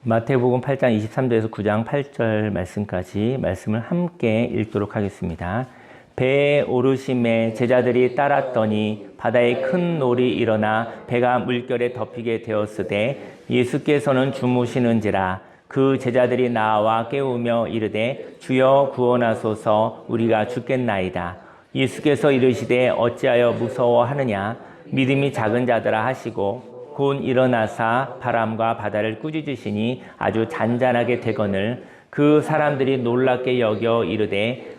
마태복음 8장 23절에서 9장 8절 말씀까지 말씀을 함께 읽도록 하겠습니다. 배에 오르심에 제자들이 따랐더니 바다에 큰 놀이 일어나 배가 물결에 덮이게 되었으되 예수께서는 주무시는지라. 그 제자들이 나와 깨우며 이르되 주여 구원하소서, 우리가 죽겠나이다. 예수께서 이르시되 어찌하여 무서워하느냐, 믿음이 작은 자들아 하시고 곧 일어나사 바람과 바다를 꾸짖으시니 아주 잔잔하게 되거늘 그 사람들이 놀랍게 여겨 이르되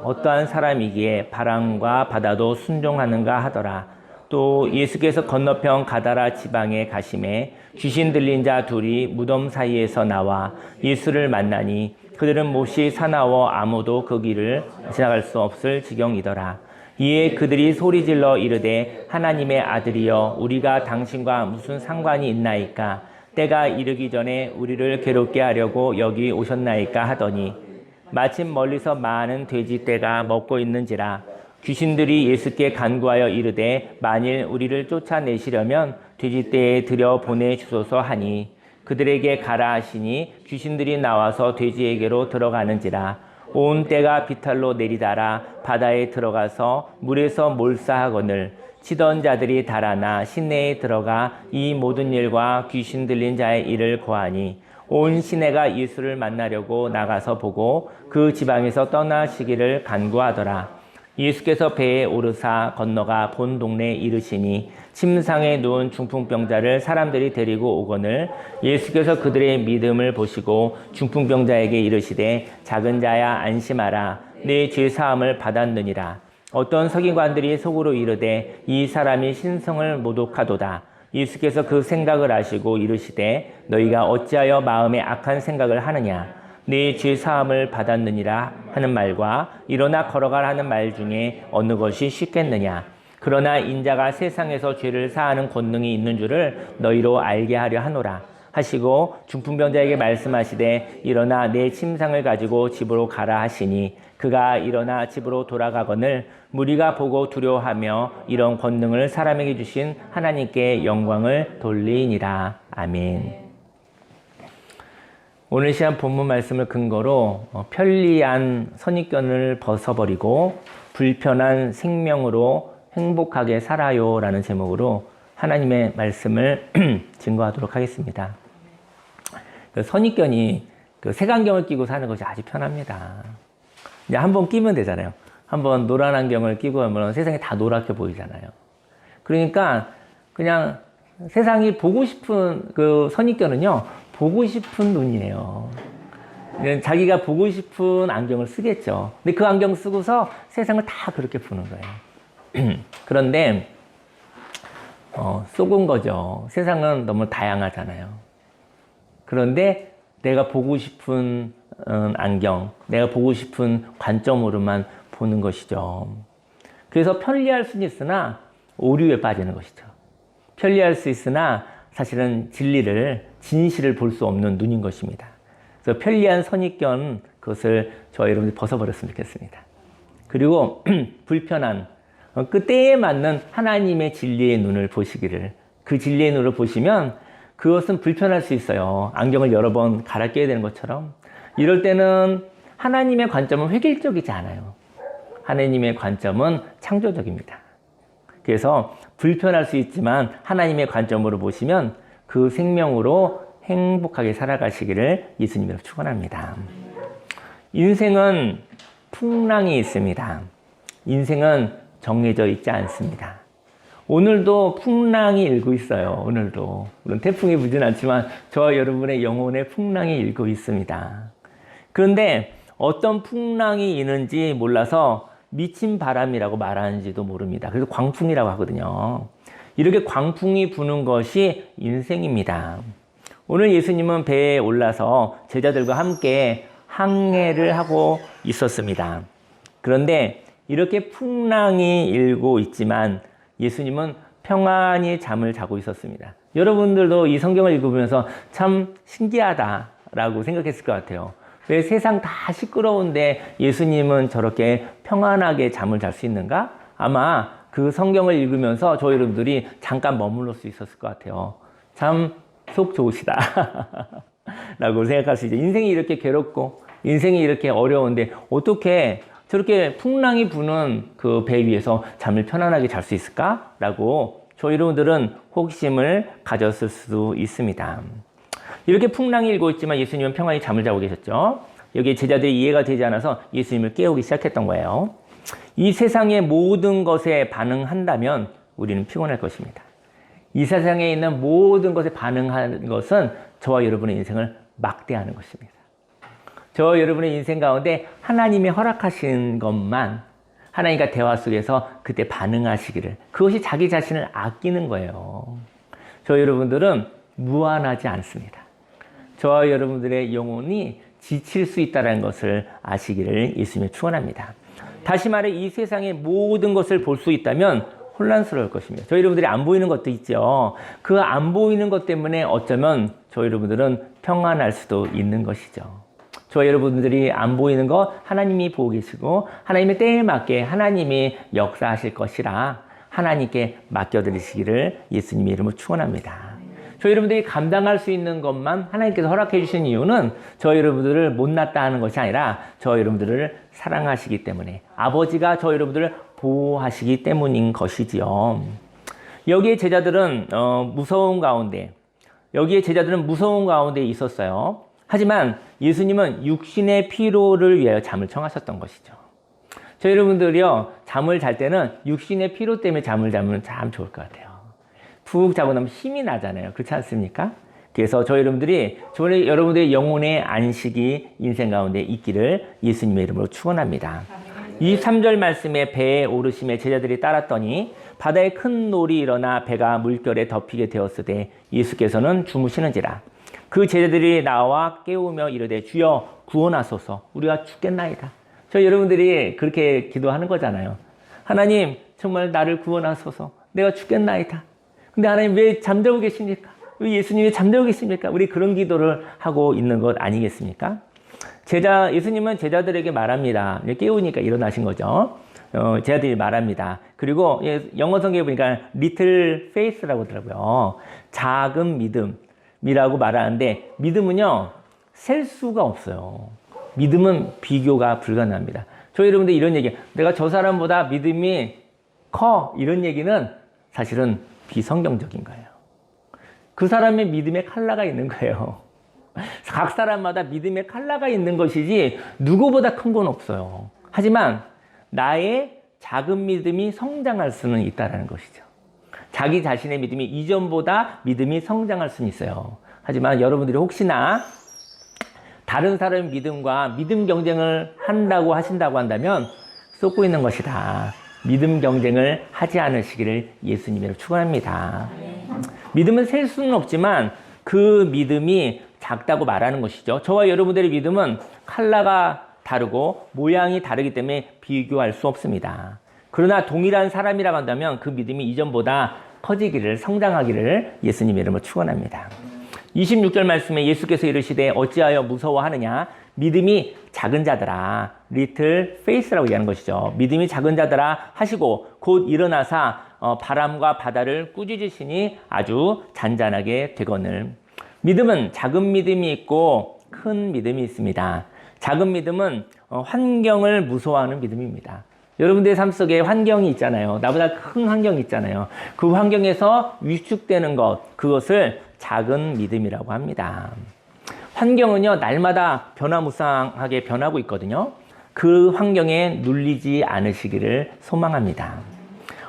어떠한 사람이기에 바람과 바다도 순종하는가 하더라. 또 예수께서 건너편 가다라 지방에 가심에 귀신 들린 자 둘이 무덤 사이에서 나와 예수를 만나니 그들은 못이 사나워 아무도 그 길을 지나갈 수 없을 지경이더라. 이에 그들이 소리질러 이르되 하나님의 아들이여, 우리가 당신과 무슨 상관이 있나이까? 때가 이르기 전에 우리를 괴롭게 하려고 여기 오셨나이까 하더니 마침 멀리서 많은 돼지떼가 먹고 있는지라. 귀신들이 예수께 간구하여 이르되 만일 우리를 쫓아내시려면 돼지떼에 들여 보내주소서 하니 그들에게 가라 하시니 귀신들이 나와서 돼지에게로 들어가는지라. 온 떼가 비탈로 내리달아 바다에 들어가서 물에서 몰사하거늘 치던 자들이 달아나 시내에 들어가 이 모든 일과 귀신 들린 자의 일을 고하니 온 시내가 예수를 만나려고 나가서 보고 그 지방에서 떠나시기를 간구하더라. 예수께서 배에 오르사 건너가 본 동네에 이르시니 침상에 누운 중풍병자를 사람들이 데리고 오거늘 예수께서 그들의 믿음을 보시고 중풍병자에게 이르시되 작은 자야 안심하라, 네 죄 사함을 받았느니라. 어떤 서기관들이 속으로 이르되 이 사람이 신성을 모독하도다. 예수께서 그 생각을 아시고 이르시되 너희가 어찌하여 마음에 악한 생각을 하느냐. 네 죄 사함을 받았느니라 하는 말과 일어나 걸어가라 하는 말 중에 어느 것이 쉽겠느냐. 그러나 인자가 세상에서 죄를 사하는 권능이 있는 줄을 너희로 알게 하려 하노라 하시고 중풍병자에게 말씀하시되 일어나 내 침상을 가지고 집으로 가라 하시니 그가 일어나 집으로 돌아가거늘 무리가 보고 두려워하며 이런 권능을 사람에게 주신 하나님께 영광을 돌리니라. 아멘. 오늘 시간 본문 말씀을 근거로 편리한 선입견을 벗어버리고 불편한 생명으로 행복하게 살아요 라는 제목으로 하나님의 말씀을 증거하도록 하겠습니다. 선입견이 색안경을 끼고 사는 것이 아주 편합니다. 이제 한번 끼면 되잖아요. 한번 노란 안경을 끼고 하면 세상이 다 노랗게 보이잖아요. 그러니까 그냥 세상이 보고 싶은 그 선입견은요, 보고 싶은 눈이에요. 자기가 보고 싶은 안경을 쓰겠죠. 근데 그 안경 쓰고서 세상을 다 그렇게 보는 거예요. 그런데 속은 거죠. 세상은 너무 다양하잖아요. 그런데 내가 보고 싶은 안경, 내가 보고 싶은 관점으로만 보는 것이죠. 그래서 편리할 수는 있으나 오류에 빠지는 것이죠. 편리할 수 있으나 사실은 진실을 볼 수 없는 눈인 것입니다. 그래서 편리한 선입견, 그것을 저와 여러분들이 벗어버렸으면 좋겠습니다. 그리고 불편한, 그 때에 맞는 하나님의 진리의 눈을 보시기를, 그 진리의 눈을 보시면 그것은 불편할 수 있어요. 안경을 여러 번 갈아 껴야 되는 것처럼. 이럴 때는 하나님의 관점은 획일적이지 않아요. 하나님의 관점은 창조적입니다. 그래서 불편할 수 있지만 하나님의 관점으로 보시면 그 생명으로 행복하게 살아가시기를 예수님으로 축원합니다. 인생은 풍랑이 있습니다. 인생은 정해져 있지 않습니다. 오늘도 풍랑이 일고 있어요. 오늘도. 물론 태풍이 불진 않지만 저와 여러분의 영혼에 풍랑이 일고 있습니다. 그런데 어떤 풍랑이 있는지 몰라서 미친 바람이라고 말하는지도 모릅니다. 그래서 광풍이라고 하거든요. 이렇게 광풍이 부는 것이 인생입니다. 오늘 예수님은 배에 올라서 제자들과 함께 항해를 하고 있었습니다. 그런데 이렇게 풍랑이 일고 있지만 예수님은 평안히 잠을 자고 있었습니다. 여러분들도 이 성경을 읽으면서 참 신기하다라고 생각했을 것 같아요. 왜 세상 다 시끄러운데 예수님은 저렇게 평안하게 잠을 잘 수 있는가? 아마 그 성경을 읽으면서 저희 여러분들이 잠깐 머물러 수 있었을 것 같아요. 참 속 좋으시다. 라고 생각할 수 있죠. 인생이 이렇게 괴롭고 인생이 이렇게 어려운데 어떻게 저렇게 풍랑이 부는 그 배 위에서 잠을 편안하게 잘 수 있을까? 라고 저희 여러분들은 호기심을 가졌을 수도 있습니다. 이렇게 풍랑이 일고 있지만 예수님은 평안히 잠을 자고 계셨죠. 여기에 제자들이 이해가 되지 않아서 예수님을 깨우기 시작했던 거예요. 이 세상의 모든 것에 반응한다면 우리는 피곤할 것입니다. 이 세상에 있는 모든 것에 반응하는 것은 저와 여러분의 인생을 막대하는 것입니다. 저와 여러분의 인생 가운데 하나님이 허락하신 것만 하나님과 대화 속에서 그때 반응하시기를, 그것이 자기 자신을 아끼는 거예요. 저와 여러분들은 무한하지 않습니다. 저와 여러분들의 영혼이 지칠 수 있다는 것을 아시기를 예수님이 축원합니다. 다시 말해 이 세상의 모든 것을 볼 수 있다면 혼란스러울 것입니다. 저희 여러분들이 안 보이는 것도 있죠. 그 안 보이는 것 때문에 어쩌면 저희 여러분들은 평안할 수도 있는 것이죠. 저희 여러분들이 안 보이는 거 하나님이 보고 계시고 하나님의 때에 맞게 하나님이 역사하실 것이라 하나님께 맡겨드리시기를 예수님의 이름으로 축원합니다. 저희 여러분들이 감당할 수 있는 것만 하나님께서 허락해 주신 이유는 저희 여러분들을 못났다 하는 것이 아니라 저희 여러분들을 사랑하시기 때문에, 아버지가 저희 여러분들을 보호하시기 때문인 것이지요. 여기에 제자들은 무서운 가운데 있었어요. 하지만 예수님은 육신의 피로를 위하여 잠을 청하셨던 것이죠. 저희 여러분들이요, 잠을 잘 때는 육신의 피로 때문에 잠을 자면 참 좋을 것 같아요. 푹 자고 나면 힘이 나잖아요. 그렇지 않습니까? 그래서 저희 여러분들의 영혼의 안식이 인생 가운데 있기를 예수님의 이름으로 축원합니다. 23절 말씀에 배에 오르심에 제자들이 따랐더니 바다에 큰 놀이 일어나 배가 물결에 덮이게 되었으되 예수께서는 주무시는지라. 그 제자들이 나와 깨우며 이르되 주여 구원하소서, 우리가 죽겠나이다. 저희 여러분들이 그렇게 기도하는 거잖아요. 하나님 정말 나를 구원하소서, 내가 죽겠나이다. 근데 하나님 왜 잠자고 계십니까? 왜 예수님이 잠자고 계십니까? 우리 그런 기도를 하고 있는 것 아니겠습니까? 예수님은 제자들에게 말합니다. 깨우니까 일어나신 거죠. 제자들이 말합니다. 그리고 영어 성경에 보니까 little faith라고 하더라고요. 작은 믿음이라고 말하는데, 믿음은요 셀 수가 없어요. 믿음은 비교가 불가능합니다. 저희 여러분들 이런 얘기, 내가 저 사람보다 믿음이 커, 이런 얘기는 사실은 비성경적인 거예요. 그 사람의 믿음의 칼라가 있는 거예요. 각 사람마다 믿음의 칼라가 있는 것이지 누구보다 큰 건 없어요. 하지만 나의 작은 믿음이 성장할 수는 있다는 것이죠. 자기 자신의 믿음이 이전보다 믿음이 성장할 수는 있어요. 하지만 여러분들이 혹시나 다른 사람의 믿음과 믿음 경쟁을 한다고 한다면 쏟고 있는 것이다. 믿음 경쟁을 하지 않으시기를 예수님으로 축원합니다. 믿음은 셀 수는 없지만 그 믿음이 작다고 말하는 것이죠. 저와 여러분들의 믿음은 컬러가 다르고 모양이 다르기 때문에 비교할 수 없습니다. 그러나 동일한 사람이라고 한다면 그 믿음이 이전보다 커지기를, 성장하기를 예수님의 이름으로 축원합니다. 26절 말씀에 예수께서 이르시되 어찌하여 무서워하느냐, 믿음이 작은 자들아, little faith라고 얘기하는 것이죠. 믿음이 작은 자들아 하시고 곧 일어나사 바람과 바다를 꾸짖으시니 아주 잔잔하게 되거늘. 믿음은 작은 믿음이 있고 큰 믿음이 있습니다. 작은 믿음은 환경을 무서워하는 믿음입니다. 여러분들의 삶 속에 환경이 있잖아요. 나보다 큰 환경이 있잖아요. 그 환경에서 위축되는 것, 그것을 작은 믿음이라고 합니다. 환경은요, 날마다 변화무쌍하게 변하고 있거든요. 그 환경에 눌리지 않으시기를 소망합니다.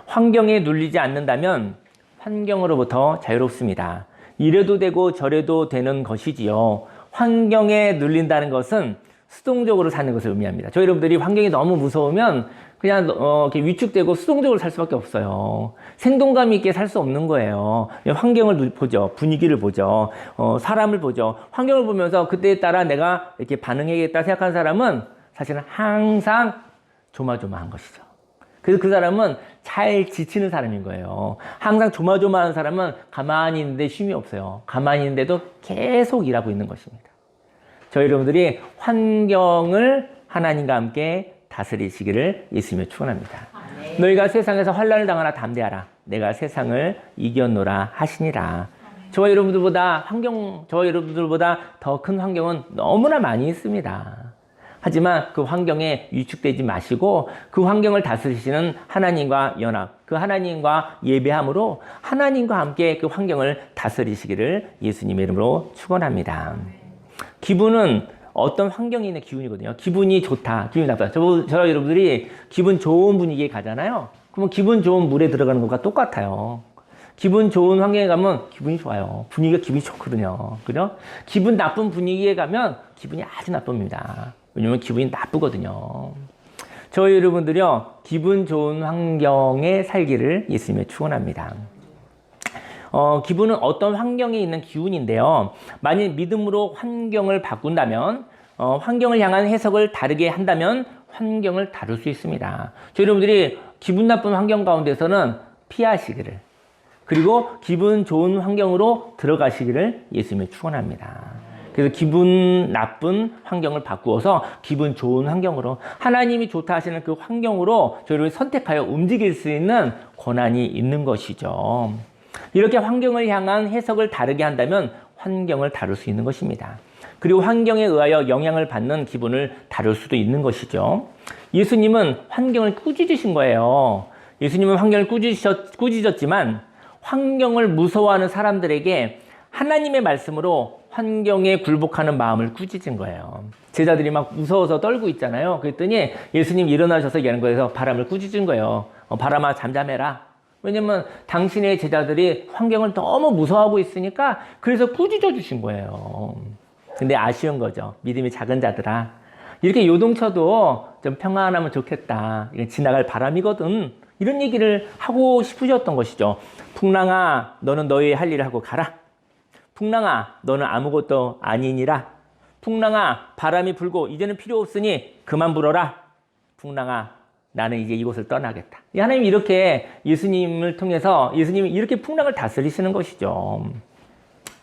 환경에 눌리지 않는다면 환경으로부터 자유롭습니다. 이래도 되고 저래도 되는 것이지요. 환경에 눌린다는 것은 수동적으로 사는 것을 의미합니다. 저희 여러분들이 환경이 너무 무서우면 그냥 이렇게 위축되고 수동적으로 살 수밖에 없어요. 생동감 있게 살 수 없는 거예요. 환경을 보죠. 분위기를 보죠. 사람을 보죠. 환경을 보면서 그때에 따라 내가 이렇게 반응해야겠다 생각하는 사람은 사실은 항상 조마조마한 것이죠. 그래서 그 사람은 잘 지치는 사람인 거예요. 항상 조마조마한 사람은 가만히 있는데 쉼이 없어요. 가만히 있는데도 계속 일하고 있는 것입니다. 저희 여러분들이 환경을 하나님과 함께 다스리시기를 예수님의 축원합니다. 너희가 세상에서 환난을 당하나 담대하라. 내가 세상을 이겼노라 하시니라. 저와 여러분들보다 더 큰 환경은 너무나 많이 있습니다. 하지만 그 환경에 위축되지 마시고 그 환경을 다스리시는 하나님과 연합, 그 하나님과 예배함으로 하나님과 함께 그 환경을 다스리시기를 예수님의 이름으로 축원합니다. 기분은 어떤 환경에 있는 기운이거든요. 기분이 좋다, 기분이 나쁘다. 저와 여러분들이 기분 좋은 분위기에 가잖아요. 그러면 기분 좋은 물에 들어가는 것과 똑같아요. 기분 좋은 환경에 가면 기분이 좋아요. 분위기가 기분이 좋거든요. 그죠? 기분 나쁜 분위기에 가면 기분이 아주 나쁩니다. 왜냐면 기분이 나쁘거든요. 저희 여러분들이요, 기분 좋은 환경에 살기를 예수님의 축원합니다. 기분은 어떤 환경에 있는 기운인데요. 만일 믿음으로 환경을 바꾼다면, 환경을 향한 해석을 다르게 한다면 환경을 다룰 수 있습니다. 저희 여러분들이 기분 나쁜 환경 가운데서는 피하시기를, 그리고 기분 좋은 환경으로 들어가시기를 예수님의 축원합니다. 그래서 기분 나쁜 환경을 바꾸어서 기분 좋은 환경으로, 하나님이 좋다 하시는 그 환경으로 저희를 선택하여 움직일 수 있는 권한이 있는 것이죠. 이렇게 환경을 향한 해석을 다르게 한다면 환경을 다룰 수 있는 것입니다. 그리고 환경에 의하여 영향을 받는 기분을 다룰 수도 있는 것이죠. 예수님은 환경을 꾸짖으신 거예요. 예수님은 환경을 꾸짖었지만 환경을 무서워하는 사람들에게 하나님의 말씀으로 환경에 굴복하는 마음을 꾸짖은 거예요. 제자들이 막 무서워서 떨고 있잖아요. 그랬더니 예수님 일어나셔서 얘기하는 거에서 바람을 꾸짖은 거예요. 바람아 잠잠해라. 왜냐면 당신의 제자들이 환경을 너무 무서워하고 있으니까 그래서 꾸짖어 주신 거예요. 근데 아쉬운 거죠. 믿음이 작은 자들아, 이렇게 요동쳐도 좀 평안하면 좋겠다. 이건 지나갈 바람이거든. 이런 얘기를 하고 싶으셨던 것이죠. 풍랑아, 너는 너의 할 일을 하고 가라. 풍랑아, 너는 아무것도 아니니라. 풍랑아, 바람이 불고 이제는 필요 없으니 그만 불어라. 풍랑아, 나는 이제 이곳을 떠나겠다. 하나님이 이렇게 예수님을 통해서 예수님이 이렇게 풍랑을 다스리시는 것이죠.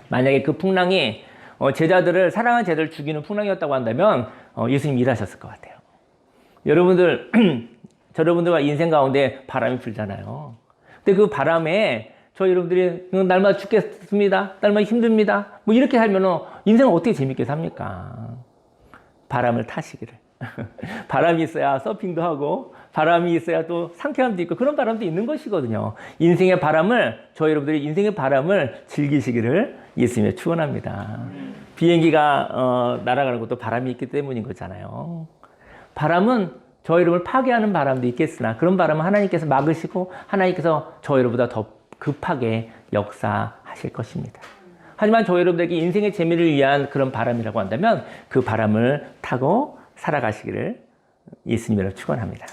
만약에 그 풍랑이 제자들을, 사랑하는 제자들을 죽이는 풍랑이었다고 한다면 예수님이 일하셨을 것 같아요. 여러분들, 여러분들과 인생 가운데 바람이 불잖아요. 근데 그 바람에 여러분들이 날마다 죽겠습니다. 날마다 힘듭니다. 뭐 이렇게 살면 인생을 어떻게 재밌게 삽니까? 바람을 타시기를. 바람이 있어야 서핑도 하고 바람이 있어야 또 상쾌함도 있고 그런 바람도 있는 것이거든요. 인생의 바람을, 여러분들이 인생의 바람을 즐기시기를 예수님의 축원합니다. 비행기가 날아가는 것도 바람이 있기 때문인 거잖아요. 바람은 저 여러분을 파괴하는 바람도 있겠으나 그런 바람은 하나님께서 막으시고 하나님께서 저 여러분보다 더 급하게 역사하실 것입니다. 하지만 저 여러분들에게 인생의 재미를 위한 그런 바람이라고 한다면 그 바람을 타고 살아가시기를 예수님으로 축원합니다.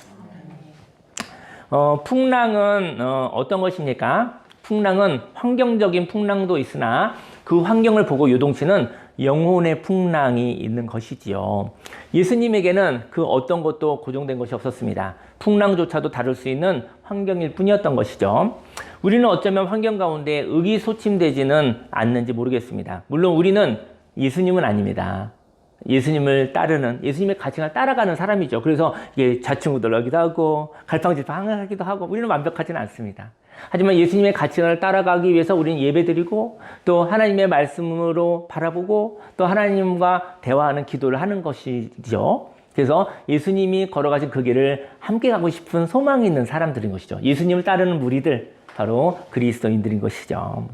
풍랑은 어떤 것입니까? 풍랑은 환경적인 풍랑도 있으나 그 환경을 보고 요동치는 영혼의 풍랑이 있는 것이지요. 예수님에게는 그 어떤 것도 고정된 것이 없었습니다. 풍랑조차도 다룰 수 있는 환경일 뿐이었던 것이죠. 우리는 어쩌면 환경 가운데 의기소침되지는 않는지 모르겠습니다. 물론 우리는 예수님은 아닙니다. 예수님을 따르는, 예수님의 가치관을 따라가는 사람이죠. 그래서 이게 좌충우돌하기도 하고 갈팡질팡하기도 하고 우리는 완벽하지는 않습니다. 하지만 예수님의 가치관을 따라가기 위해서 우리는 예배드리고 또 하나님의 말씀으로 바라보고 또 하나님과 대화하는 기도를 하는 것이죠. 그래서 예수님이 걸어가신 그 길을 함께 가고 싶은 소망이 있는 사람들인 것이죠. 예수님을 따르는 무리들, 바로 그리스도인들인 것이죠.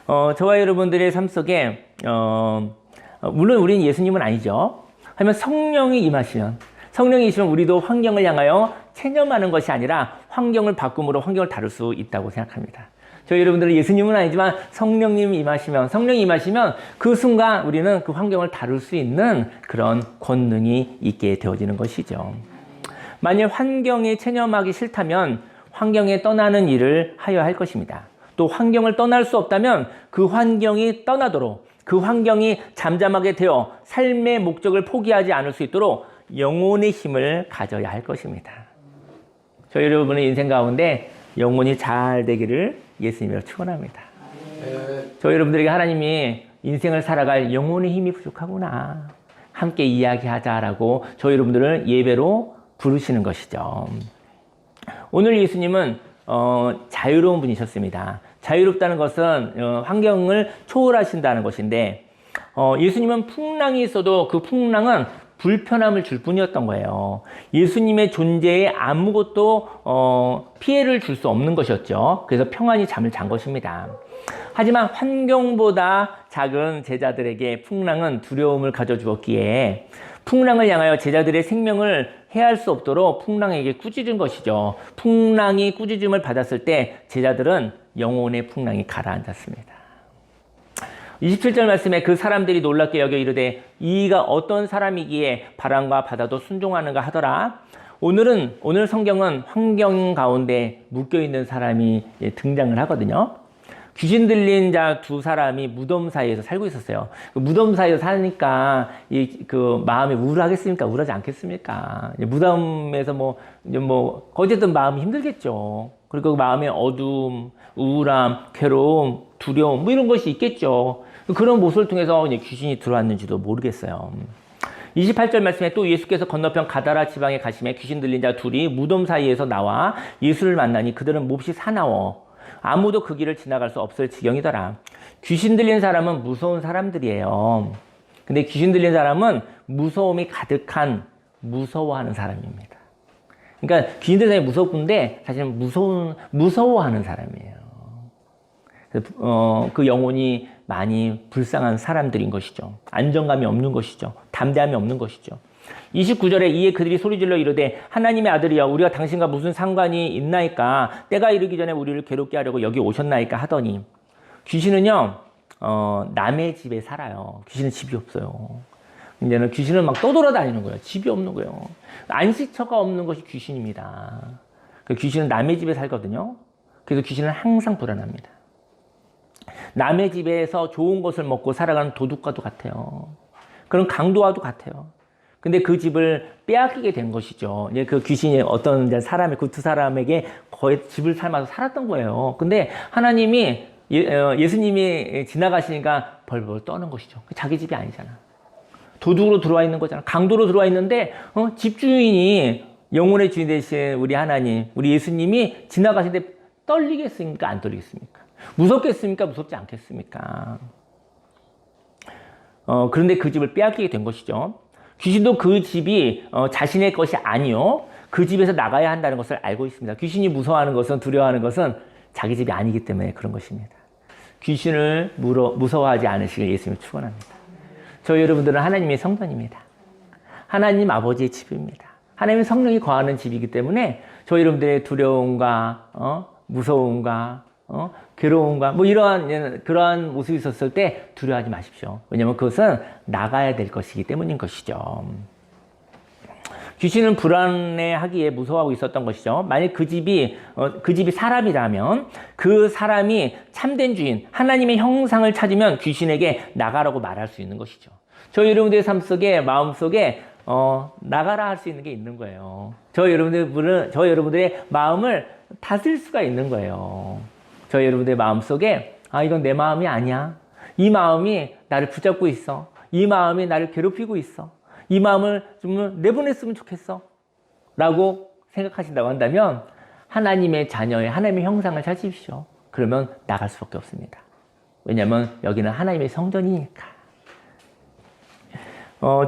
저와 여러분들의 삶 속에 물론 우리는 예수님은 아니죠. 하지만 성령이 임하시면 우리도 환경을 향하여 체념하는 것이 아니라 환경을 바꿈으로 환경을 다룰 수 있다고 생각합니다. 저희 여러분들은 예수님은 아니지만 성령님이 임하시면 그 순간 우리는 그 환경을 다룰 수 있는 그런 권능이 있게 되어지는 것이죠. 만일 환경에 체념하기 싫다면 환경에 떠나는 일을 하여야 할 것입니다. 또 환경을 떠날 수 없다면 그 환경이 떠나도록, 그 환경이 잠잠하게 되어 삶의 목적을 포기하지 않을 수 있도록 영혼의 힘을 가져야 할 것입니다. 저희 여러분의 인생 가운데 영혼이 잘 되기를 예수님으로 축원합니다. 저희 여러분들에게 하나님이 인생을 살아갈 영혼의 힘이 부족하구나, 함께 이야기하자라고 저희 여러분들을 예배로 부르시는 것이죠. 오늘 예수님은 자유로운 분이셨습니다. 자유롭다는 것은 환경을 초월하신다는 것인데 예수님은 풍랑이 있어도 그 풍랑은 불편함을 줄 뿐이었던 거예요. 예수님의 존재에 아무것도 피해를 줄 수 없는 것이었죠. 그래서 평안히 잠을 잔 것입니다. 하지만 환경보다 작은 제자들에게 풍랑은 두려움을 가져주었기에 풍랑을 향하여 제자들의 생명을 해할 수 없도록 풍랑에게 꾸짖은 것이죠. 풍랑이 꾸짖음을 받았을 때 제자들은 영혼의 풍랑이 가라앉았습니다. 27절 말씀에 그 사람들이 놀랍게 여겨 이르되 이가 어떤 사람이기에 바람과 바다도 순종하는가 하더라. 오늘 성경은 환경 가운데 묶여있는 사람이 등장을 하거든요. 귀신 들린 자 두 사람이 무덤 사이에서 살고 있었어요. 그 무덤 사이에서 사니까 그 마음이 우울하겠습니까? 우울하지 않겠습니까? 무덤에서 어쨌든 마음이 힘들겠죠. 그리고 그 마음에 어두움, 우울함, 괴로움, 두려움 이런 것이 있겠죠. 그런 모습을 통해서 귀신이 들어왔는지도 모르겠어요. 28절 말씀에 또 예수께서 건너편 가다라 지방에 가심에 귀신 들린 자 둘이 무덤 사이에서 나와 예수를 만나니 그들은 몹시 사나워 아무도 그 길을 지나갈 수 없을 지경이더라. 귀신 들린 사람은 무서운 사람들이에요. 근데 귀신 들린 사람은 무서움이 가득한 무서워하는 사람입니다. 그러니까 귀신 들린 사람이 무섭군데 사실은 무서워하는 사람이에요. 그 영혼이 많이 불쌍한 사람들인 것이죠. 안정감이 없는 것이죠. 담대함이 없는 것이죠. 29절에 이에 그들이 소리질러 이르되 하나님의 아들이여 우리가 당신과 무슨 상관이 있나이까 때가 이르기 전에 우리를 괴롭게 하려고 여기 오셨나이까 하더니 귀신은요 남의 집에 살아요. 귀신은 집이 없어요. 이제는 귀신은 막 떠돌아다니는 거예요. 집이 없는 거예요. 안식처가 없는 것이 귀신입니다. 귀신은 남의 집에 살거든요. 그래서 귀신은 항상 불안합니다. 남의 집에서 좋은 것을 먹고 살아가는 도둑과도 같아요. 그런 강도와도 같아요. 근데 그 집을 빼앗기게 된 것이죠. 그 귀신이 어떤 사람의 그 두 사람에게 거의 집을 삶아서 살았던 거예요. 근데 하나님이 예수님이 지나가시니까 벌벌 떠는 것이죠. 자기 집이 아니잖아. 도둑으로 들어와 있는 거잖아. 강도로 들어와 있는데 집주인이 영혼의 주인 되신 우리 하나님, 우리 예수님이 지나가시는데 떨리겠습니까? 안 떨리겠습니까? 무섭겠습니까? 무섭지 않겠습니까? 그런데 그 집을 빼앗기게 된 것이죠. 귀신도 그 집이 자신의 것이 아니요. 그 집에서 나가야 한다는 것을 알고 있습니다. 귀신이 무서워하는 것은, 두려워하는 것은 자기 집이 아니기 때문에 그런 것입니다. 귀신을 무서워하지 않으시길 예수님이 축원합니다. 저희 여러분들은 하나님의 성전입니다. 하나님 아버지의 집입니다. 하나님의 성령이 거하는 집이기 때문에 저희 여러분들의 두려움과 무서움과 괴로움과 그러한 모습이 있었을 때 두려워하지 마십시오. 왜냐하면 그것은 나가야 될 것이기 때문인 것이죠. 귀신은 불안해하기에 무서워하고 있었던 것이죠. 만약 그 집이 사람이라면 그 사람이 참된 주인, 하나님의 형상을 찾으면 귀신에게 나가라고 말할 수 있는 것이죠. 저희 여러분들의 삶 속에, 마음 속에 나가라 할 수 있는 게 있는 거예요. 저희 여러분들의 마음을 다스릴 수가 있는 거예요. 저희 여러분들의 마음 속에 이건 내 마음이 아니야. 이 마음이 나를 붙잡고 있어. 이 마음이 나를 괴롭히고 있어. 이 마음을 좀 내보냈으면 좋겠어. 라고 생각하신다고 한다면 하나님의 자녀의 하나님의 형상을 찾으십시오. 그러면 나갈 수밖에 없습니다. 왜냐하면 여기는 하나님의 성전이니까.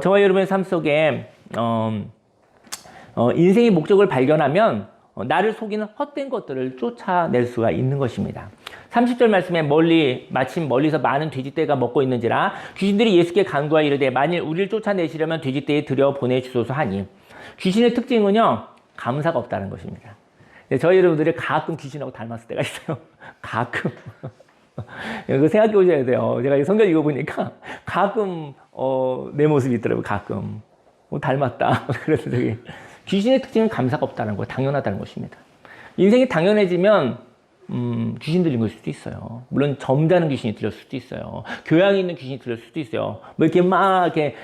저와 여러분의 삶 속에 인생의 목적을 발견하면 나를 속이는 헛된 것들을 쫓아낼 수가 있는 것입니다. 30절 말씀에 마침 멀리서 많은 돼지떼가 먹고 있는지라 귀신들이 예수께 간구하여 이르되 만일 우리를 쫓아내시려면 돼지떼에 들여 보내주소서 하니 귀신의 특징은요 감사가 없다는 것입니다. 저희 여러분들이 가끔 귀신하고 닮았을 때가 있어요. 가끔. 이거 생각해 보셔야 돼요. 제가 성경 읽어보니까 가끔 내 모습이 있더라고요. 가끔. 닮았다. 그래서 귀신의 특징은 감사가 없다는 거예요. 당연하다는 것입니다. 인생이 당연해지면 귀신 들린 걸 수도 있어요. 물론 점잖은 귀신이 들렸을 수도 있어요. 교양이 있는 귀신이 들렸을 수도 있어요. 이렇게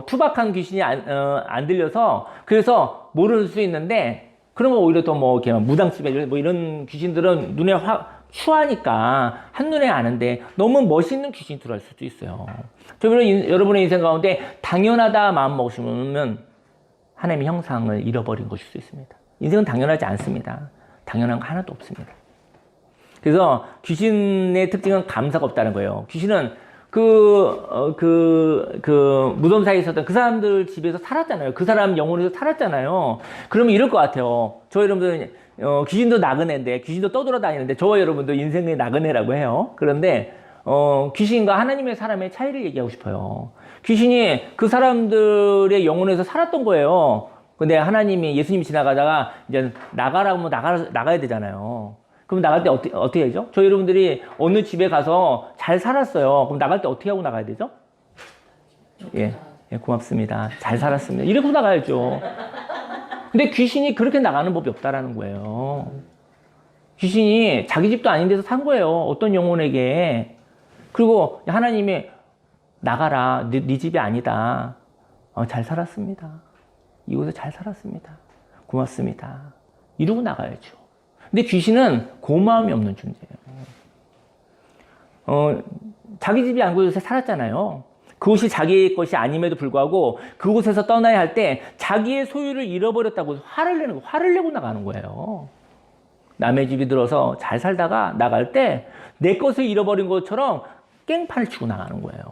투박한 귀신이 안 들려서 그래서 모를 수 있는데 그런 거 오히려 또 이렇게 무당집에 이런 귀신들은 눈에 추하니까 한눈에 아는데 너무 멋있는 귀신이 들어갈 수도 있어요. 여러분의 인생 가운데 당연하다 마음 먹으시면 하나님의 형상을 잃어버린 것일 수 있습니다. 인생은 당연하지 않습니다. 당연한 거 하나도 없습니다. 그래서 귀신의 특징은 감사가 없다는 거예요. 귀신은 무덤사에 있었던 그 사람들 집에서 살았잖아요. 그 사람 영혼에서 살았잖아요. 그러면 이럴 것 같아요. 저 여러분들, 귀신도 나그네인데, 귀신도 떠돌아다니는데, 저와 여러분도 인생의 나그네라고 해요. 그런데, 귀신과 하나님의 사람의 차이를 얘기하고 싶어요. 귀신이 그 사람들의 영혼에서 살았던 거예요. 근데 하나님이, 예수님이 지나가다가, 이제 나가라고 나가야 되잖아요. 그럼 나갈 때 어떻게 하죠? 저희 여러분들이 어느 집에 가서 잘 살았어요. 그럼 나갈 때 어떻게 하고 나가야 되죠? 예, 고맙습니다. 잘 살았습니다. 이러고 나가야죠. 근데 귀신이 그렇게 나가는 법이 없다라는 거예요. 귀신이 자기 집도 아닌 데서 산 거예요. 어떤 영혼에게. 그리고 하나님이 나가라. 네 집이 아니다. 잘 살았습니다. 이곳에 잘 살았습니다. 고맙습니다. 이러고 나가야죠. 근데 귀신은 고마움이 없는 존재예요. 자기 집이 아니고 요새 살았잖아요. 그곳이 자기의 것이 아님에도 불구하고 그곳에서 떠나야 할 때 자기의 소유를 잃어버렸다고 화를 내고 나가는 거예요. 남의 집이 들어서 잘 살다가 나갈 때 내 것을 잃어버린 것처럼 깽판을 치고 나가는 거예요.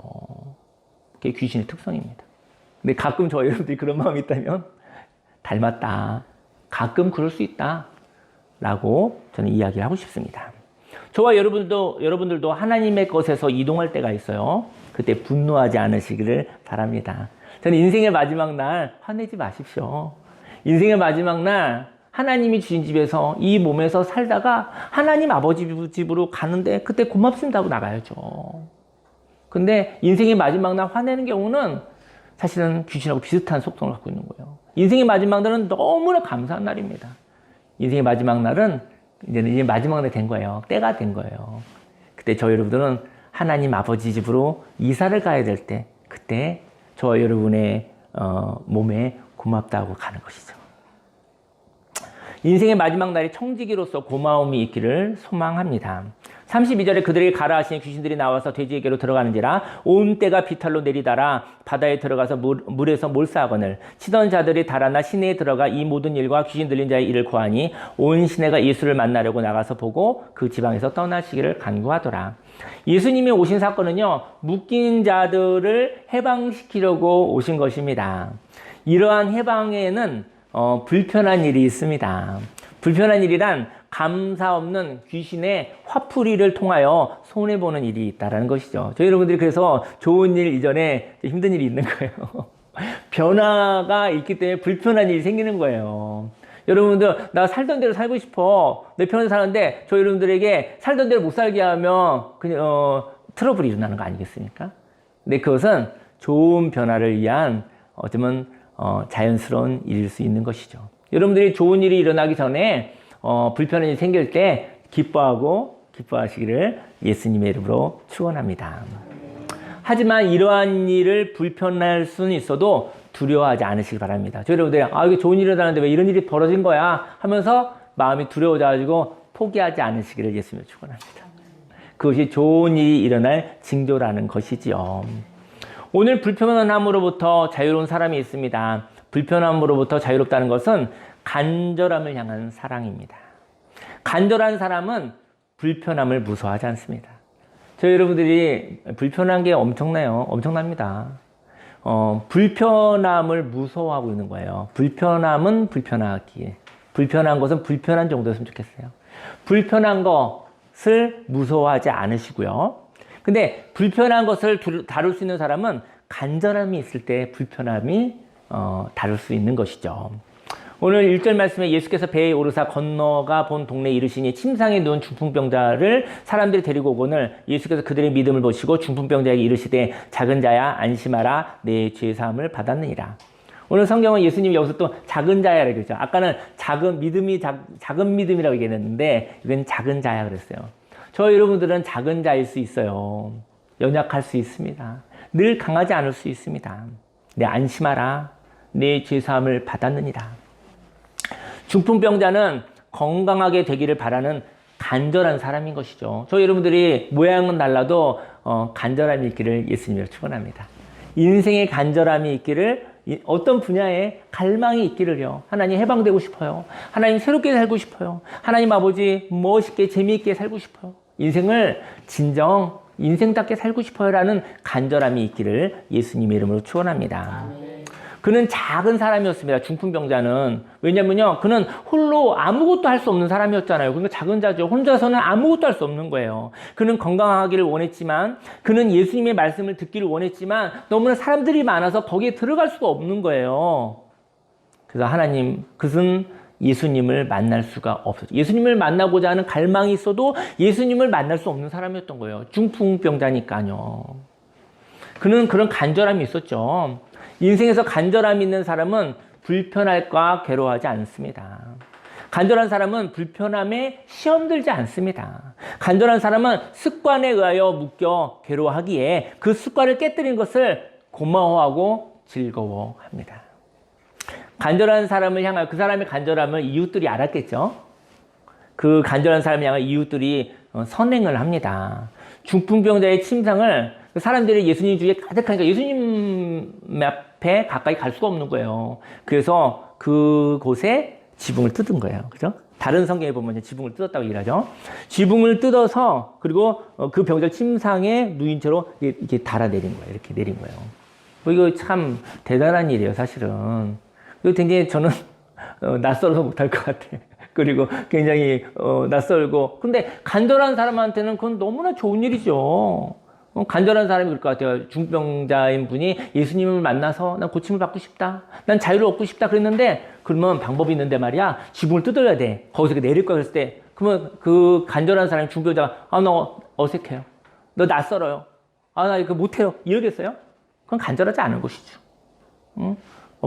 그게 귀신의 특성입니다. 근데 가끔 저희 여러분들이 그런 마음이 있다면 닮았다. 가끔 그럴 수 있다. 라고 저는 이야기를 하고 싶습니다. 저와 여러분들도 하나님의 것에서 이동할 때가 있어요. 그때 분노하지 않으시기를 바랍니다. 저는 인생의 마지막 날 화내지 마십시오. 인생의 마지막 날 하나님이 주신 집에서 이 몸에서 살다가 하나님 아버지 집으로 가는데 그때 고맙습니다 하고 나가야죠. 근데 인생의 마지막 날 화내는 경우는 사실은 귀신하고 비슷한 속성을 갖고 있는 거예요. 인생의 마지막 날은 너무나 감사한 날입니다. 인생의 마지막 날은 이제 마지막 날이 된 거예요. 때가 된 거예요. 그때 저희 여러분들은 하나님 아버지 집으로 이사를 가야 될 때, 그때 저와 여러분의 몸에 고맙다고 가는 것이죠. 인생의 마지막 날이 청지기로서 고마움이 있기를 소망합니다. 32절에 그들에게 가라 하시니 귀신들이 나와서 돼지에게로 들어가는지라 온 때가 비탈로 내리다라 바다에 들어가서 물에서 몰사하거늘 치던 자들이 달아나 시내에 들어가 이 모든 일과 귀신 들린 자의 일을 고하니 온 시내가 예수를 만나려고 나가서 보고 그 지방에서 떠나시기를 간구하더라. 예수님이 오신 사건은요, 묶인 자들을 해방시키려고 오신 것입니다. 이러한 해방에는 불편한 일이 있습니다. 불편한 일이란 감사 없는 귀신의 화풀이를 통하여 손해보는 일이 있다는 것이죠. 저희 여러분들이 그래서 좋은 일 이전에 힘든 일이 있는 거예요. 변화가 있기 때문에 불편한 일이 생기는 거예요. 여러분들, 나 살던 대로 살고 싶어. 내 편에서 사는데, 저 여러분들에게 살던 대로 못 살게 하면, 그냥, 트러블이 일어나는 거 아니겠습니까? 근데 그것은 좋은 변화를 위한, 어쩌면, 자연스러운 일일 수 있는 것이죠. 여러분들이 좋은 일이 일어나기 전에, 불편한 일이 생길 때, 기뻐하시기를 예수님의 이름으로 축원합니다. 하지만 이러한 일을 불편할 수는 있어도 두려워하지 않으시기 바랍니다. 저희 여러분들이 이게 좋은 일이 일어나는데 왜 이런 일이 벌어진 거야 하면서 마음이 두려워져가지고 포기하지 않으시기를 예수님을 축원합니다. 그것이 좋은 일이 일어날 징조라는 것이지요. 오늘 불편함으로부터 자유로운 사람이 있습니다. 불편함으로부터 자유롭다는 것은 간절함을 향한 사랑입니다. 간절한 사람은 불편함을 무서워하지 않습니다. 저희 여러분들이 불편한 게 엄청나요. 엄청납니다. 불편함을 무서워하고 있는 거예요. 불편함은 불편하기에. 불편한 것은 불편한 정도였으면 좋겠어요. 불편한 것을 무서워하지 않으시고요. 근데 불편한 것을 다룰 수 있는 사람은 간절함이 있을 때 불편함이 다룰 수 있는 것이죠. 오늘 1절 말씀에 예수께서 배에 오르사 건너가 본 동네에 이르시니 침상에 누운 중풍병자를 사람들이 데리고 오거늘 예수께서 그들의 믿음을 보시고 중풍병자에게 이르시되 작은 자야 안심하라 내 죄사함을 받았느니라. 오늘 성경은 예수님이 여기서 또 작은 자야라고 그랬죠. 아까는 작은 믿음이라고 얘기했는데 이건 작은 자야 그랬어요. 저 여러분들은 작은 자일 수 있어요. 연약할 수 있습니다. 늘 강하지 않을 수 있습니다. 내 안심하라 내 죄사함을 받았느니라. 중풍병자는 건강하게 되기를 바라는 간절한 사람인 것이죠. 저희 여러분들이 모양은 달라도 간절함이 있기를 예수님을 축원합니다. 인생의 간절함이 있기를 어떤 분야에 갈망이 있기를요. 하나님 해방되고 싶어요. 하나님 새롭게 살고 싶어요. 하나님 아버지 멋있게 재미있게 살고 싶어요. 인생을 진정 인생답게 살고 싶어요라는 간절함이 있기를 예수님의 이름으로 축원합니다. 그는 작은 사람이었습니다. 중풍병자는. 왜냐면요, 그는 홀로 아무것도 할 수 없는 사람이었잖아요. 그러니까 작은 자죠. 혼자서는 아무것도 할 수 없는 거예요. 그는 건강하기를 원했지만, 그는 예수님의 말씀을 듣기를 원했지만, 너무나 사람들이 많아서 거기에 들어갈 수가 없는 거예요. 그래서 그것은 예수님을 만날 수가 없었죠. 예수님을 만나고자 하는 갈망이 있어도 예수님을 만날 수 없는 사람이었던 거예요. 중풍병자니까요. 그는 그런 간절함이 있었죠. 인생에서 간절함이 있는 사람은 불편할까 괴로워하지 않습니다. 간절한 사람은 불편함에 시험들지 않습니다. 간절한 사람은 습관에 의하여 묶여 괴로워하기에 그 습관을 깨뜨린 것을 고마워하고 즐거워합니다. 간절한 사람을 향하여 그 사람의 간절함을 이웃들이 알았겠죠. 그 간절한 사람을 향하여 이웃들이 선행을 합니다. 중풍병자의 침상을 사람들이 예수님 주위에 가득하니까 예수님 앞에 가까이 갈 수가 없는 거예요. 그래서 그곳에 지붕을 뜯은 거예요. 그죠? 다른 성경에 보면 지붕을 뜯었다고 얘기하죠. 지붕을 뜯어서 그리고 그 병자 침상에 누인 채로 이렇게 달아내린 거예요. 이렇게 내린 거예요. 이거 참 대단한 일이에요, 사실은. 이거 굉장히 저는 낯설어서 못할 것 같아. 그리고 굉장히 낯설고. 근데 간절한 사람한테는 그건 너무나 좋은 일이죠. 간절한 사람이 그럴 것 같아요. 중병자인 분이 예수님을 만나서 난 고침을 받고 싶다. 난 자유를 얻고 싶다. 그랬는데 그러면 방법이 있는데 말이야. 지붕을 뜯어야 돼. 거기서 내릴 거야. 그랬을 때 그러면 그 간절한 사람이 중병자가 너 어색해요. 너 낯설어요. 나 이거 못해요. 이러겠어요? 그건 간절하지 않은 것이죠. 응?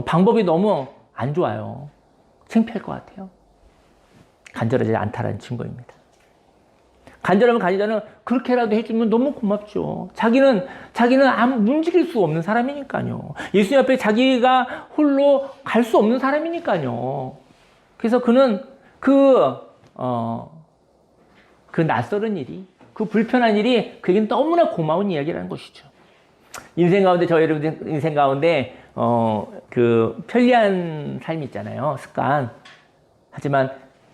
방법이 너무 안 좋아요. 창피할 것 같아요. 간절하지 않다라는 증거입니다. 간절하면 간절하는 그렇게라도 해주면 너무 고맙죠. 자기는 움직일 수 없는 사람이니까요. 예수님 앞에 자기가 홀로 갈 수 없는 사람이니까요. 그래서 그는 그 낯설은 일이, 그 불편한 일이 그에겐 너무나 고마운 이야기라는 것이죠. 인생 가운데, 저희 여러분 인생 가운데 그 편리한 삶이 있잖아요. 습관. 하지만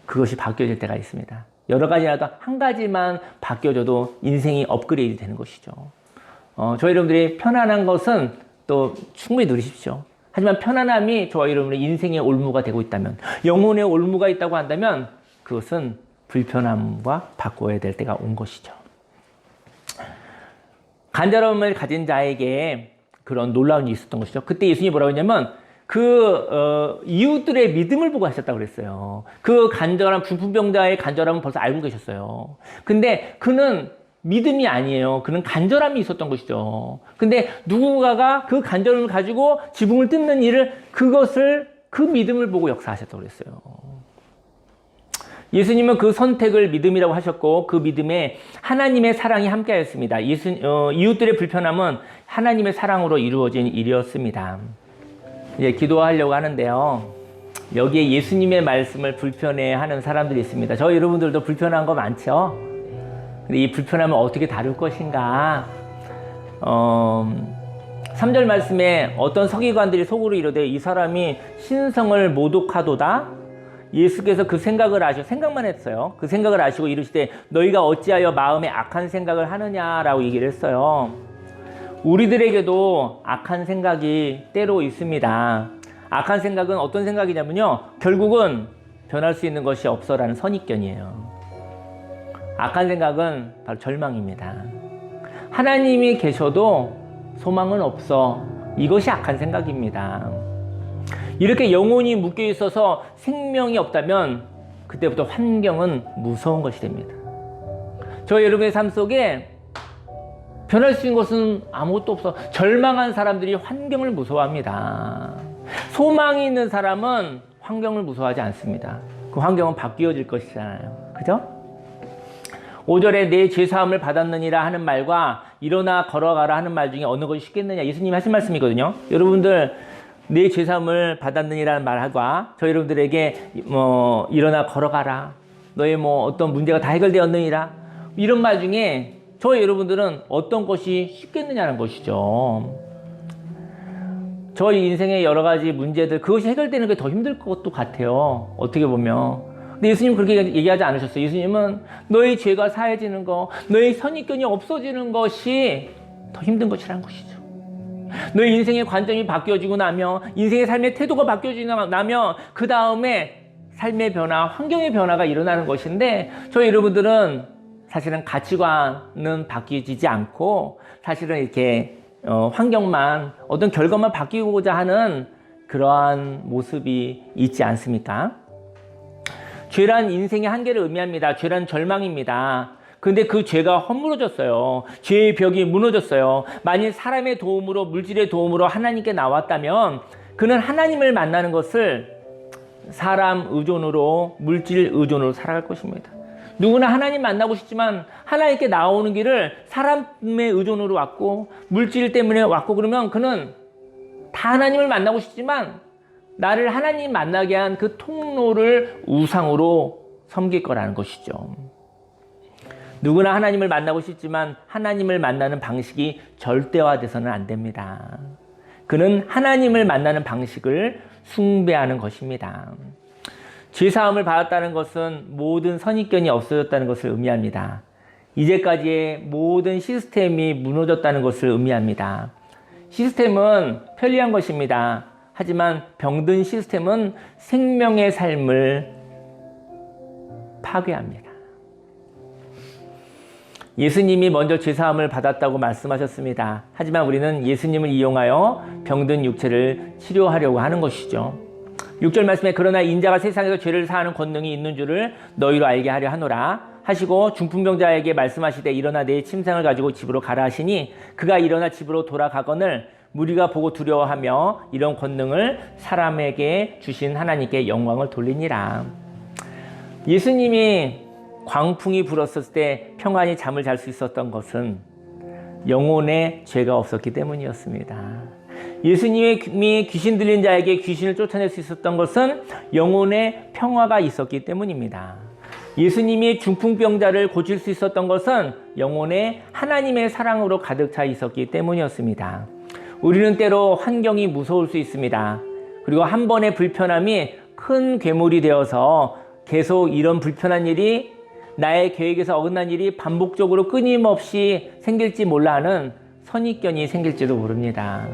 그것이 바뀌어질 때가 있습니다. 여러 가지라도 한 가지만 바뀌어져도 인생이 업그레이드 되는 것이죠. 저희 여러분들이 편안한 것은 또 충분히 누리십시오. 하지만 편안함이 저희 여러분의 인생의 올무가 되고 있다면, 영혼의 올무가 있다고 한다면 그것은 불편함과 바꿔야 될 때가 온 것이죠. 간절함을 가진 자에게 그런 놀라운 일이 있었던 것이죠. 그때 예수님이 뭐라고 했냐면 이웃들의 믿음을 보고 하셨다고 그랬어요. 그 간절한 중풍병자의 간절함은 벌써 알고 계셨어요. 근데 그는 믿음이 아니에요. 그는 간절함이 있었던 것이죠. 근데 누군가가 그 간절함을 가지고 지붕을 뜯는 일을 그 믿음을 보고 역사하셨다고 그랬어요. 예수님은 그 선택을 믿음이라고 하셨고 그 믿음에 하나님의 사랑이 함께하였습니다. 이웃들의 불편함은 하나님의 사랑으로 이루어진 일이었습니다. 이제 기도하려고 하는데요. 여기에 예수님의 말씀을 불편해하는 사람들이 있습니다. 저희 여러분들도 불편한 거 많죠? 근데 이 불편함을 어떻게 다룰 것인가? 3절 말씀에 어떤 서기관들이 속으로 이르되 이 사람이 신성을 모독하도다. 예수께서 그 생각을 생각만 했어요. 그 생각을 아시고 이르시되 너희가 어찌하여 마음에 악한 생각을 하느냐라고 얘기를 했어요. 우리들에게도 악한 생각이 때로 있습니다. 악한 생각은 어떤 생각이냐면요. 결국은 변할 수 있는 것이 없어라는 선입견이에요. 악한 생각은 바로 절망입니다. 하나님이 계셔도 소망은 없어. 이것이 악한 생각입니다. 이렇게 영혼이 묶여 있어서 생명이 없다면 그때부터 환경은 무서운 것이 됩니다. 저희 여러분의 삶 속에 변할 수 있는 것은 아무것도 없어. 절망한 사람들이 환경을 무서워합니다. 소망이 있는 사람은 환경을 무서워하지 않습니다. 그 환경은 바뀌어질 것이잖아요. 그죠? 5절에 내 죄사함을 받았느니라 하는 말과 일어나 걸어가라 하는 말 중에 어느 것이 쉽겠느냐. 예수님이 하신 말씀이거든요. 여러분들 내 죄사함을 받았느니라는 말과 저 여러분들에게 일어나 걸어가라. 너의 어떤 문제가 다 해결되었느니라. 이런 말 중에 저희 여러분들은 어떤 것이 쉽겠느냐는 것이죠. 저희 인생의 여러 가지 문제들, 그것이 해결되는 게 더 힘들 것도 같아요. 어떻게 보면. 근데 예수님은 그렇게 얘기하지 않으셨어요. 예수님은 너희 죄가 사해지는 거, 너희 선입견이 없어지는 것이 더 힘든 것이라는 것이죠. 너희 인생의 관점이 바뀌어지고 나면, 인생의 삶의 태도가 바뀌어지고 나면 그 다음에 삶의 변화, 환경의 변화가 일어나는 것인데, 저희 여러분들은 사실은 가치관은 바뀌지 않고 사실은 이렇게 환경만, 어떤 결과만 바뀌고자 하는 그러한 모습이 있지 않습니까? 죄란 인생의 한계를 의미합니다. 죄란 절망입니다. 근데 그 죄가 허물어졌어요. 죄의 벽이 무너졌어요. 만일 사람의 도움으로, 물질의 도움으로 하나님께 나왔다면 그는 하나님을 만나는 것을 사람 의존으로, 물질 의존으로 살아갈 것입니다. 누구나 하나님 만나고 싶지만 하나님께 나오는 길을 사람의 의존으로 왔고 물질 때문에 왔고, 그러면 그는 다 하나님을 만나고 싶지만 나를 하나님 만나게 한 그 통로를 우상으로 섬길 거라는 것이죠. 누구나 하나님을 만나고 싶지만 하나님을 만나는 방식이 절대화돼서는 안 됩니다. 그는 하나님을 만나는 방식을 숭배하는 것입니다. 죄사함을 받았다는 것은 모든 선입견이 없어졌다는 것을 의미합니다. 이제까지의 모든 시스템이 무너졌다는 것을 의미합니다. 시스템은 편리한 것입니다. 하지만 병든 시스템은 생명의 삶을 파괴합니다. 예수님이 먼저 죄사함을 받았다고 말씀하셨습니다. 하지만 우리는 예수님을 이용하여 병든 육체를 치료하려고 하는 것이죠. 6절 말씀에 그러나 인자가 세상에서 죄를 사하는 권능이 있는 줄을 너희로 알게 하려 하노라 하시고 중풍병자에게 말씀하시되 일어나 내 침상을 가지고 집으로 가라 하시니 그가 일어나 집으로 돌아가거늘 무리가 보고 두려워하며 이런 권능을 사람에게 주신 하나님께 영광을 돌리니라. 예수님이 광풍이 불었을 때 평안히 잠을 잘 수 있었던 것은 영혼에 죄가 없었기 때문이었습니다. 예수님이 귀신 들린 자에게 귀신을 쫓아낼 수 있었던 것은 영혼에 평화가 있었기 때문입니다. 예수님이 중풍병자를 고칠 수 있었던 것은 영혼에 하나님의 사랑으로 가득 차 있었기 때문이었습니다. 우리는 때로 환경이 무서울 수 있습니다. 그리고 한 번의 불편함이 큰 괴물이 되어서 계속 이런 불편한 일이, 나의 계획에서 어긋난 일이 반복적으로 끊임없이 생길지 몰라 하는 선입견이 생길지도 모릅니다.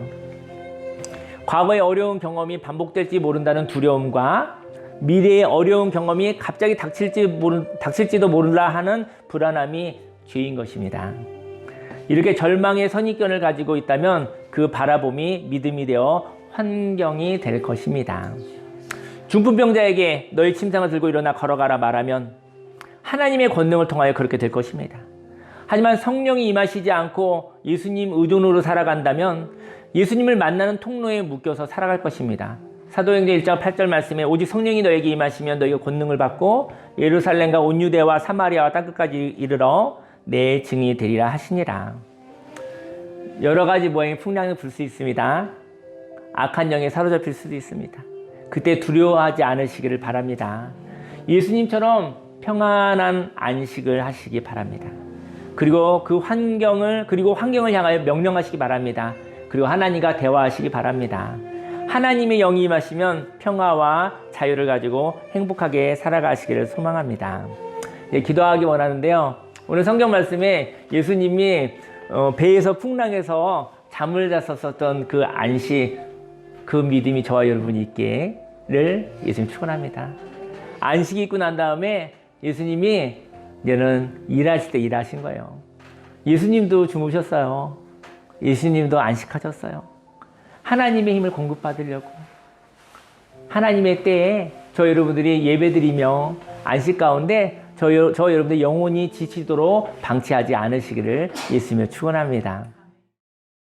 과거의 어려운 경험이 반복될지 모른다는 두려움과 미래의 어려운 경험이 갑자기 닥칠지도 몰라 하는 불안함이 죄인 것입니다. 이렇게 절망의 선입견을 가지고 있다면 그 바라봄이 믿음이 되어 환경이 될 것입니다. 중풍병자에게 너희 침상을 들고 일어나 걸어가라 말하면 하나님의 권능을 통하여 그렇게 될 것입니다. 하지만 성령이 임하시지 않고 예수님 의존으로 살아간다면 예수님을 만나는 통로에 묶여서 살아갈 것입니다. 사도행전 1장 8절 말씀에 오직 성령이 너에게 임하시면 너희가 권능을 받고 예루살렘과 온 유대와 사마리아와 땅끝까지 이르러 내 증인이 되리라 하시니라. 여러 가지 모양의 풍랑이 불 수 있습니다. 악한 영에 사로잡힐 수도 있습니다. 그때 두려워하지 않으시기를 바랍니다. 예수님처럼 평안한 안식을 하시기 바랍니다. 그리고 환경을 향하여 명령하시기 바랍니다. 그리고 하나님과 대화하시기 바랍니다. 하나님의 영이 임하시면 평화와 자유를 가지고 행복하게 살아가시기를 소망합니다. 기도하기 원하는데요. 오늘 성경 말씀에 예수님이 배에서 풍랑에서 잠을 잤었던 그 안식, 그 믿음이 저와 여러분이 있기를 예수님 축원합니다. 안식이 있고 난 다음에 예수님이 이제는 일하실 때 일하신 거예요. 예수님도 주무셨어요. 예수님도 안식하셨어요. 하나님의 힘을 공급받으려고. 하나님의 때에 저 여러분들이 예배드리며 안식 가운데 저 여러분들 영혼이 지치도록 방치하지 않으시기를 예수님을 축원합니다.